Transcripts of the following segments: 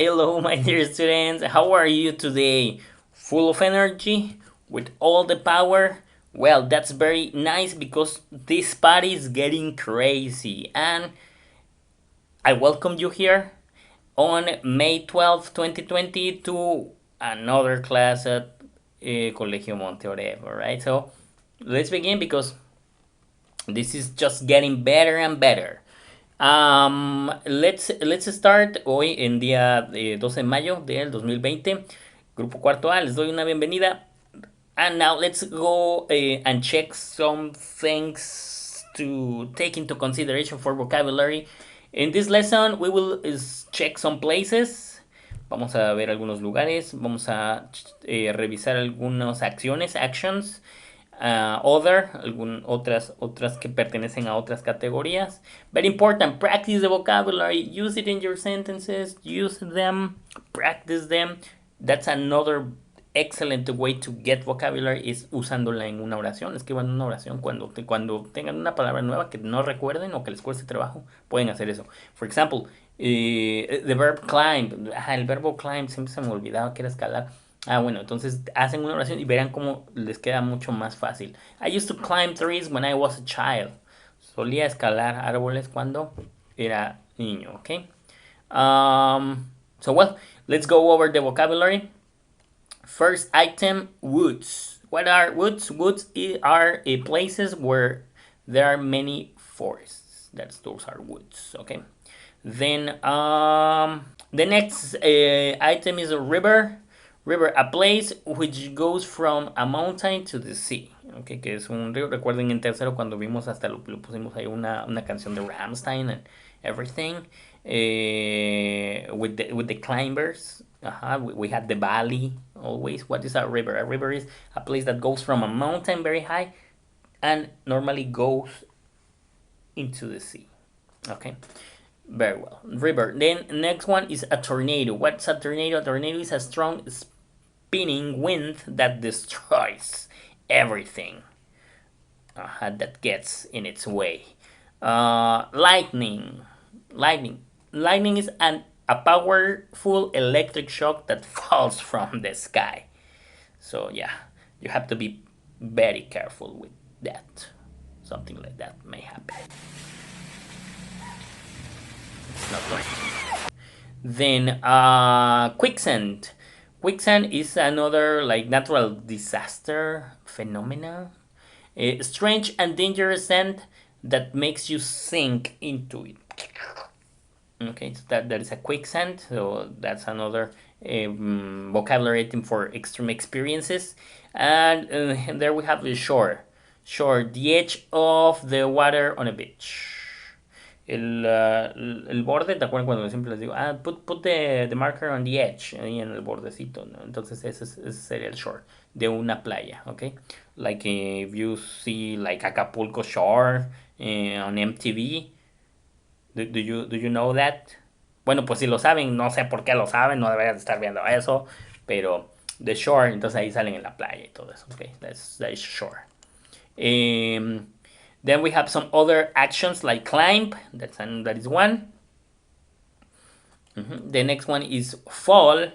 Hello, my dear students. How are you today? Full of energy? With all the power? Well, that's very nice because this party is getting crazy. And I welcome you here on May 12th, 2020 to another class at Colegio Monte, Horeb. Alright, so let's begin because this is just getting better and better. Let's start hoy en día 12 de mayo del 2020. Grupo cuarto A, les doy una bienvenida. And now let's go and check some things to take into consideration for vocabulary. In this lesson, we will check some places. Vamos a ver algunos lugares. Vamos a revisar algunas actions. Otras que pertenecen a otras categorías. Very important, practice the vocabulary, use it in your sentences, use them, practice them. That's another excellent way to get vocabulary, is usándola en una oración. Escriban una oración cuando tengan una palabra nueva que no recuerden o que les cueste trabajo, pueden hacer eso. For example, the verb climb. El verbo climb siempre se me olvidaba que era escalar. Bueno, entonces hacen una oración y verán cómo les queda mucho más fácil. I used to climb trees when I was a child. Solía escalar árboles cuando era niño, ¿ok? So, well, let's go over the vocabulary. First item, woods. What are woods? Woods are places where there are many forests. Those are woods, okay? Then, the next item is a river. River, a place which goes from a mountain to the sea. Okay, que es un río. Recuerden en tercero cuando vimos hasta lo pusimos ahí una canción de Rammstein and everything. With the climbers. We had the valley always. What is a river? A river is a place that goes from a mountain very high and normally goes into the sea. Okay. Very well. River. Then next one is a tornado. What's a tornado? A tornado is a strong spinning wind that destroys everything that gets in its way. Lightning. Lightning is a powerful electric shock that falls from the sky. So yeah, you have to be very careful with that. Something like that may happen. It's not right. Then quicksand. Quicksand is another like natural disaster phenomena. A strange and dangerous sand that makes you sink into it. Okay, so that is a quicksand. So that's another vocabulary item for extreme experiences. And there we have the shore. Shore, the edge of the water on a beach. El borde, ¿te acuerdas cuando siempre les digo? Put the marker on the edge, ahí en el bordecito, ¿no? Entonces ese sería el shore de una playa, ¿ok? Like if you see like Acapulco Shore on MTV, do you know that? Bueno, pues si lo saben, no sé por qué lo saben, no deberían estar viendo eso, pero the shore, entonces ahí salen en la playa y todo eso, ¿ok? That's shore. Then we have some other actions like climb. That is one. The next one is fall.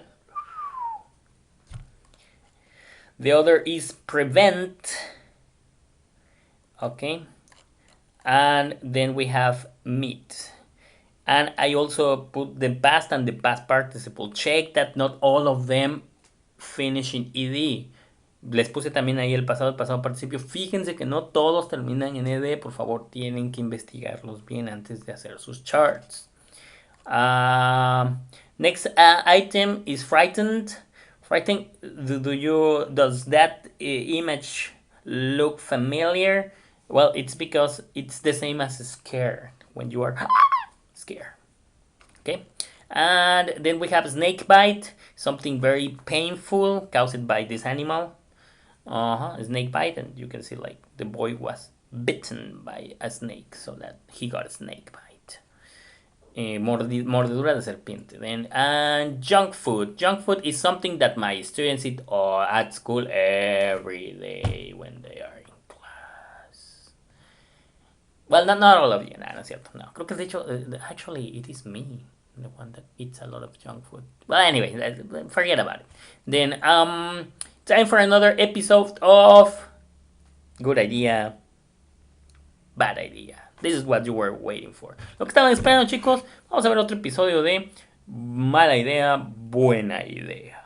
The other is prevent. Okay. And then we have meet. And I also put the past and the past participle. Check that not all of them finish in ed. Les puse también ahí el pasado participio. Fíjense que no todos terminan en ed. Por favor, tienen que investigarlos bien antes de hacer sus charts. Next item is frightened. Frightened. Does that image look familiar? Well, it's because it's the same as scared. When you are scared. Okay. And then we have snake bite. Something very painful caused by this animal. Snake bite, and you can see like the boy was bitten by a snake, so that he got a snake bite. Mordedura de serpiente. Then and junk food. Junk food is something that my students eat at school every day when they are in class. Well, not all of you, no es cierto. No, creo que de hecho, actually, it is me. The one that eats a lot of junk food. Well, anyway, forget about it. Then, time for another episode of Good Idea, Bad Idea. This is what you were waiting for. Lo que estaban esperando, chicos. Vamos a ver otro episodio de Mala Idea, Buena Idea.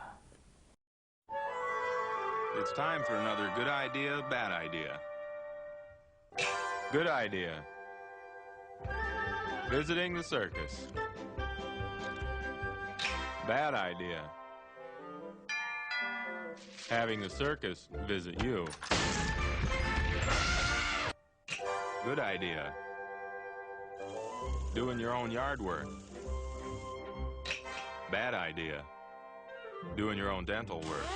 It's time for another good idea, bad idea. Good idea. Visiting the circus. Bad idea. Having the circus visit you. Good idea. Doing your own yard work. Bad idea. Doing your own dental work.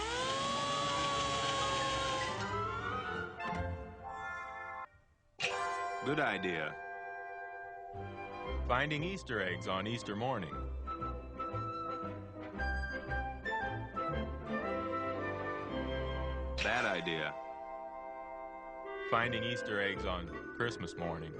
Good idea. Finding Easter eggs on Easter morning. Bad idea. Finding Easter eggs on Christmas morning.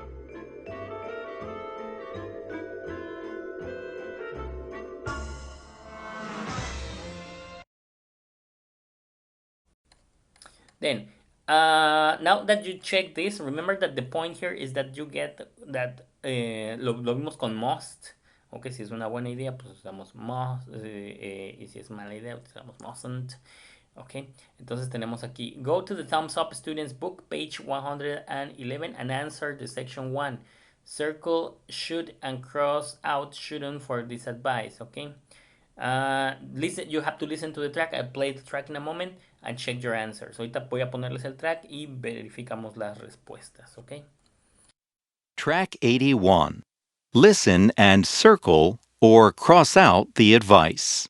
Then, now that you check this, remember that the point here is that you get that, lo vimos con must. Ok, si es una buena idea, pues usamos must. Y si es mala idea, pues usamos mustn't. Ok, entonces tenemos aquí, go to the thumbs up students book, page 111, and answer the section 1. Circle should and cross out shouldn't for this advice. Ok, listen, you have to listen to the track. I'll play the track in a moment and check your answers. Ahorita voy a ponerles el track y verificamos las respuestas. Ok. Track 81. Listen and circle or cross out the advice.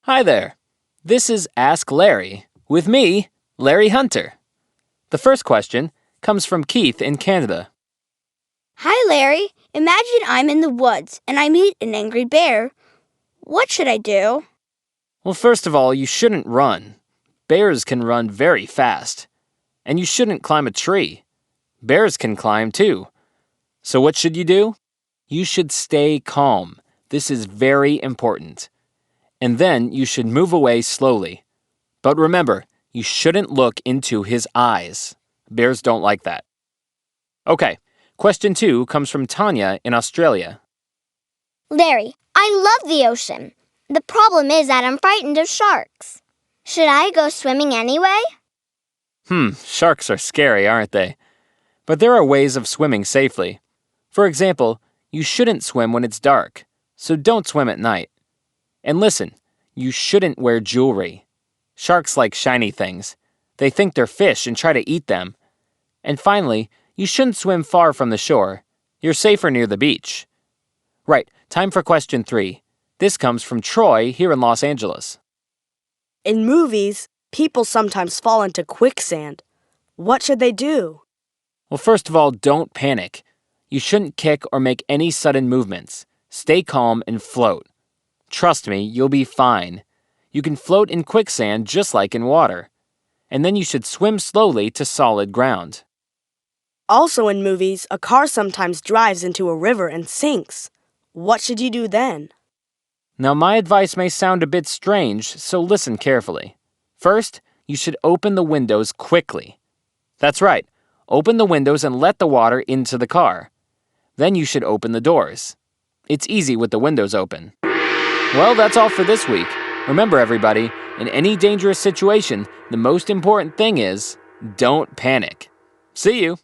Hi there. This is Ask Larry, with me, Larry Hunter. The first question comes from Keith in Canada. Hi, Larry. Imagine I'm in the woods and I meet an angry bear. What should I do? Well, first of all, you shouldn't run. Bears can run very fast. And you shouldn't climb a tree. Bears can climb too. So what should you do? You should stay calm. This is very important. And then you should move away slowly. But remember, you shouldn't look into his eyes. Bears don't like that. Okay, question 2 comes from Tanya in Australia. Larry, I love the ocean. The problem is that I'm frightened of sharks. Should I go swimming anyway? Sharks are scary, aren't they? But there are ways of swimming safely. For example, you shouldn't swim when it's dark, so don't swim at night. And listen, you shouldn't wear jewelry. Sharks like shiny things. They think they're fish and try to eat them. And finally, you shouldn't swim far from the shore. You're safer near the beach. Right, time for question 3. This comes from Troy here in Los Angeles. In movies, people sometimes fall into quicksand. What should they do? Well, first of all, don't panic. You shouldn't kick or make any sudden movements. Stay calm and float. Trust me, you'll be fine. You can float in quicksand just like in water. And then you should swim slowly to solid ground. Also in movies, a car sometimes drives into a river and sinks. What should you do then? Now, my advice may sound a bit strange, so listen carefully. First, you should open the windows quickly. That's right. Open the windows and let the water into the car. Then you should open the doors. It's easy with the windows open. Well, that's all for this week. Remember, everybody, in any dangerous situation, the most important thing is don't panic. See you.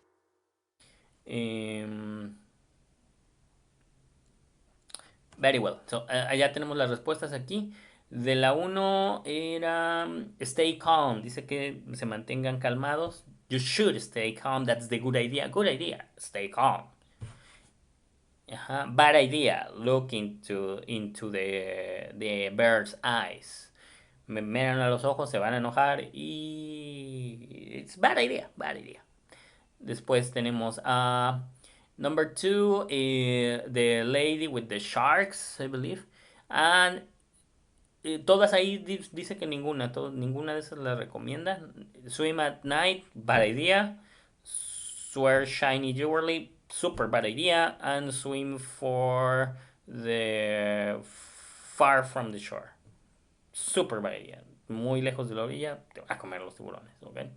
Very well. So, allá tenemos las respuestas aquí. De la 1 era stay calm. Dice que se mantengan calmados. You should stay calm. That's the good idea. Good idea. Stay calm. Bad idea. Look into the bird's eyes. Me miran a los ojos, se van a enojar y it's bad idea. Bad idea. Después tenemos number 2, the lady with the sharks, I believe. And todas ahí dice que ninguna de esas la recomienda. Swim at night, bad idea. Wear shiny jewelry, super bad idea. And swim for the far from the shore. Super bad idea. Muy lejos de la orilla, te van a comer los tiburones, okay?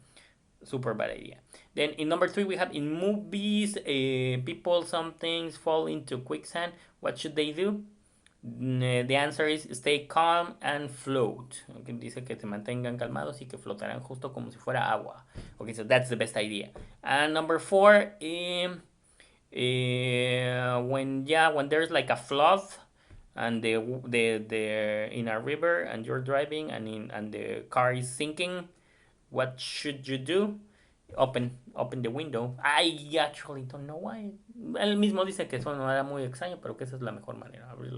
Super bad idea. Then in number 3 we have in movies, people sometimes fall into quicksand. What should they do? The answer is stay calm and float. Okay, dice que se mantengan calmados y que flotarán justo como si fuera agua. Okay, so that's the best idea. And number 4, when there's like a flood and the in a river and you're driving and the car is sinking, what should you do? Open the window. I actually don't know why. Él mismo dice que eso no era muy extraño, pero que esa es la mejor manera, abrir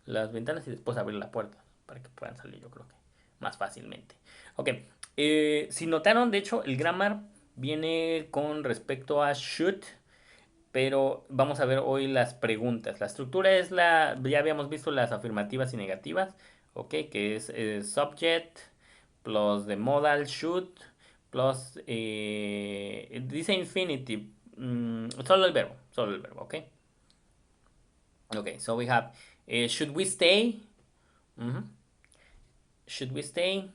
las ventanas y después abrir la puerta para que puedan salir, yo creo que más fácilmente. Ok, si notaron, de hecho, el grammar viene con respecto a should, pero vamos a ver hoy las preguntas. La estructura es ya habíamos visto las afirmativas y negativas, ok, que es subject plus the modal should plus dice infinitive, solo el verbo, ok. Okay, so we have should we stay? Should we stay?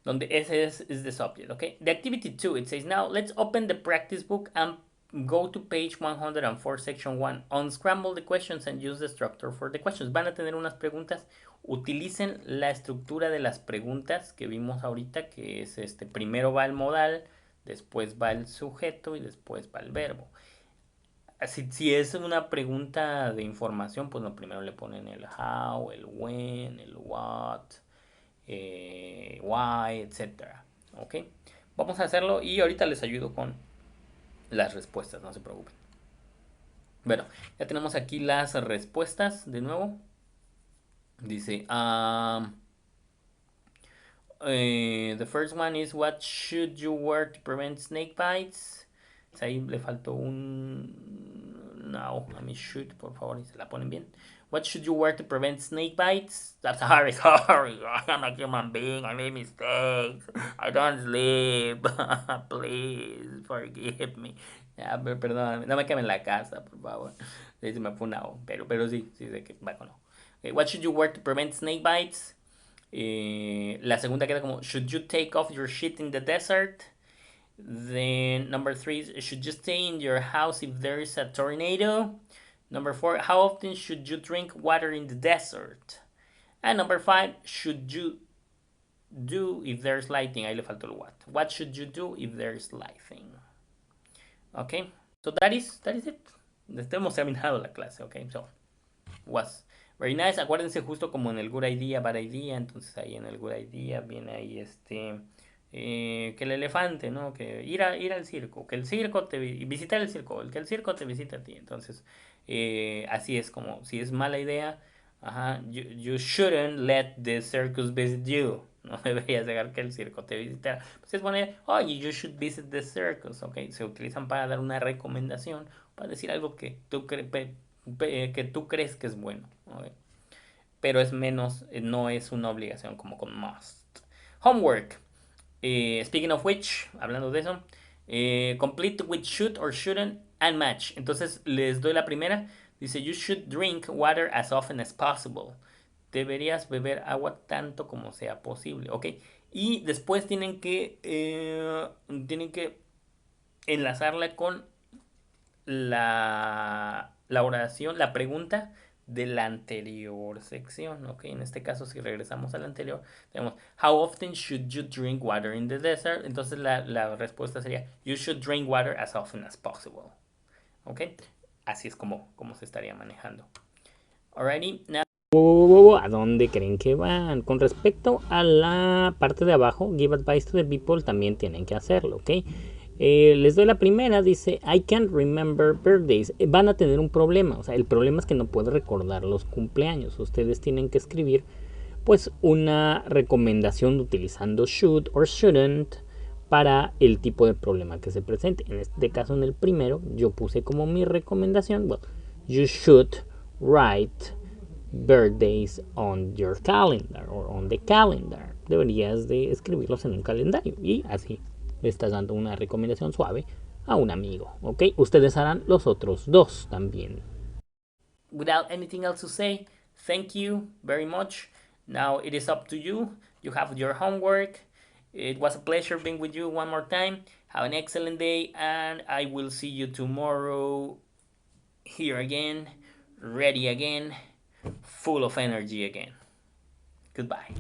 Donde ese is the subject, okay? The activity 2, it says, now let's open the practice book and go to page 104, section 1. Unscramble the questions and use the structure for the questions. Van a tener unas preguntas. Utilicen la estructura de las preguntas que vimos ahorita, que es primero va el modal, después va el sujeto y después va el verbo. Si es una pregunta de información, pues no, primero le ponen el how, el when, el what, why, etc. ¿Ok? Vamos a hacerlo y ahorita les ayudo con las respuestas, no se preocupen. Bueno, ya tenemos aquí las respuestas de nuevo. Dice, the first one is, what should you wear to prevent snake bites? Ahí le faltó un... No, a mí should, por favor, y se la ponen bien. What should you wear to prevent snake bites? Sorry, I'm a human being, I make mistakes, I don't sleep, please, forgive me. Ya, perdón, no me quemen la casa, por favor. Se me fue una O, pero sí, sé que va con O. Okay, what should you wear to prevent snake bites? La segunda queda como, should you take off your shit in the desert? Then number 3 is, should you stay in your house if there is a tornado? Number 4, how often should you drink water in the desert? And number 5, should you do if there's lightning? Ahí le faltó el what. What should you do if there's lightning? Okay, so that is it. Hemos terminado la clase, okay, so was very nice. Acuérdense justo como en el good idea, bad idea, entonces ahí en el good idea viene ahí que el elefante, ¿no? Que ir al circo, que el circo visitar el circo, que el circo te visite a ti. Entonces, así es como, si es mala idea, you shouldn't let the circus visit you. No deberías dejar que el circo te visitara. Pues es poner, oye, you should visit the circus, ¿ok? Se utilizan para dar una recomendación, para decir algo que tú crees que es bueno, ¿ok? Pero es menos, no es una obligación como con must. Homework. Speaking of which, hablando de eso, complete with should or shouldn't and match. Entonces les doy la primera. Dice, you should drink water as often as possible. Deberías beber agua tanto como sea posible, ¿ok? Y después tienen que enlazarla con la oración, la pregunta de la anterior sección, ¿ok? En este caso, si regresamos a la anterior, tenemos, how often should you drink water in the desert? Entonces la respuesta sería, you should drink water as often as possible, ¿ok? Así es como se estaría manejando. Alrighty, now... ¿A dónde creen que van? Con respecto a la parte de abajo, give advice to the people, también tienen que hacerlo, ¿ok? Les doy la primera, dice, I can't remember birthdays. Van a tener un problema, o sea, el problema es que no puedo recordar los cumpleaños. Ustedes tienen que escribir, pues, una recomendación utilizando should or shouldn't para el tipo de problema que se presente. En este caso, en el primero, yo puse como mi recomendación, well, you should write birthdays on your calendar or on the calendar. Deberías de escribirlos en un calendario y así le estás dando una recomendación suave a un amigo, ¿ok? Ustedes harán los otros dos también. without anything else to say, thank you very much. Now it is up to you. You have your homework. It was a pleasure being with you one more time. Have an excellent day, and I will see you tomorrow here again, ready again, full of energy again. Goodbye.